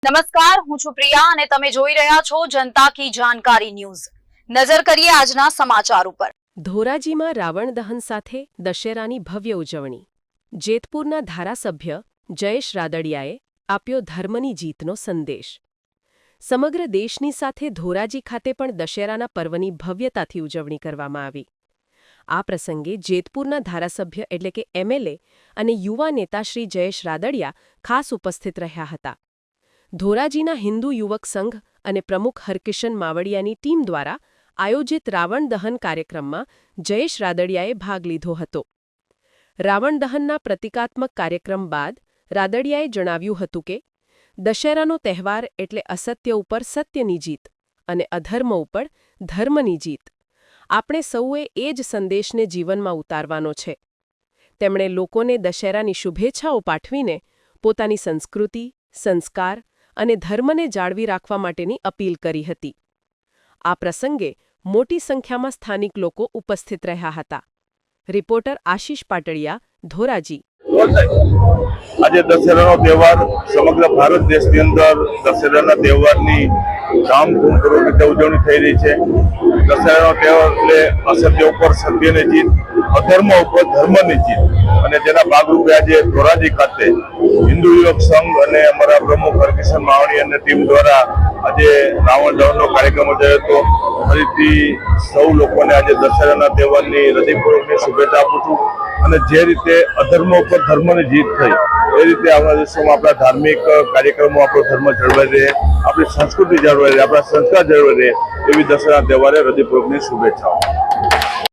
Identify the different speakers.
Speaker 1: નમસ્કાર, હું છું પ્રિયા અને તમે જોઈ રહ્યા છો જનતા કી જાણકારી ન્યૂઝ। નજર કરીએ આજના સમાચાર ઉપર।
Speaker 2: ધોરાજીમાં રાવણ દહન સાથે દશેરાની ભવ્ય ઉજવણી। જેતપુરના ધારાસભ્ય જયેશ રાદડિયાએ આપ્યો ધર્મની જીતનો સંદેશ। સમગ્ર દેશની સાથે ધોરાજી ખાતે પણ દશેરાના પર્વની ભવ્યતાથી ઉજવણી કરવામાં આવી। આ પ્રસંગે જેતપુરના ધારાસભ્ય એટલે કે એમએલએ અને યુવા નેતા શ્રી જયેશ રાદડિયા ખાસ ઉપસ્થિત રહ્યા હતા। ધોરાજીના હિન્દુ યુવક સંઘ અને પ્રમુખ હરકિશન માવડિયાની ટીમ દ્વારા આયોજિત રાવણ દહન કાર્યક્રમમાં જયેશ રાદડિયાએ ભાગ લીધો હતો। રાવણ દહનના પ્રતિકાત્મક કાર્યક્રમ બાદ રાદડિયાએ જણાવ્યું હતું કે દશેરાનો તહેવાર એટલે અસત્ય ઉપર સત્યની જીત અને અધર્મ ઉપર ધર્મની જીત। આપણે સૌએ એ જ સંદેશને જીવનમાં ઉતારવાનો છે। તેમણે લોકોને દશેરાની શુભેચ્છાઓ પાઠવીને પોતાની સંસ્કૃતિ, સંસ્કાર અને ધર્મને જાળવી રાખવા માટેની અપીલ કરી હતી। આ પ્રસંગે મોટી સંખ્યામાં સ્થાનિક લોકો ઉપસ્થિત રહ્યા હતા। રિપોર્ટર આશીષ પાટડિયા, ધોરાજી।
Speaker 3: આજે દશેરાનો તહેવાર સમગ્ર ભારત દેશની અંદર દશેરાના તહેવારની ધામધૂમપૂર્વક રીતે ઉજવણી થઈ રહી છે। દશેરાનો તહેવાર એટલે અસત્ય ઉપર સત્યની જીત, અધર્મ ઉપર ધર્મની જીત અને તેના ભાગરૂપે આજે ધોરાજી ખાતે હિન્દુ યુવક સંઘ અને અમારા પ્રમુખ હરકિશન માવડી અને ટીમ દ્વારા આજે રાવણ દહનનો કાર્યક્રમ યોજાયો હતો। ફરીથી સૌ લોકોને આજે દશેરાના તહેવારની હૃદયપૂર્વકની શુભેચ્છા આપું છું અને જે રીતે અધર્મ ઉપર ધર્મની જીત થઈ એ રીતે આપણા દેશોમાં આપણા ધાર્મિક કાર્યક્રમો આપણો ધર્મ જળવાઈ રહે, આપણી સંસ્કૃતિ જળવાઈ રહે, આપણા સંસ્કાર જળવાઈ રહે એવી દશેરા તહેવારે હૃદયપૂર્વકની શુભેચ્છાઓ।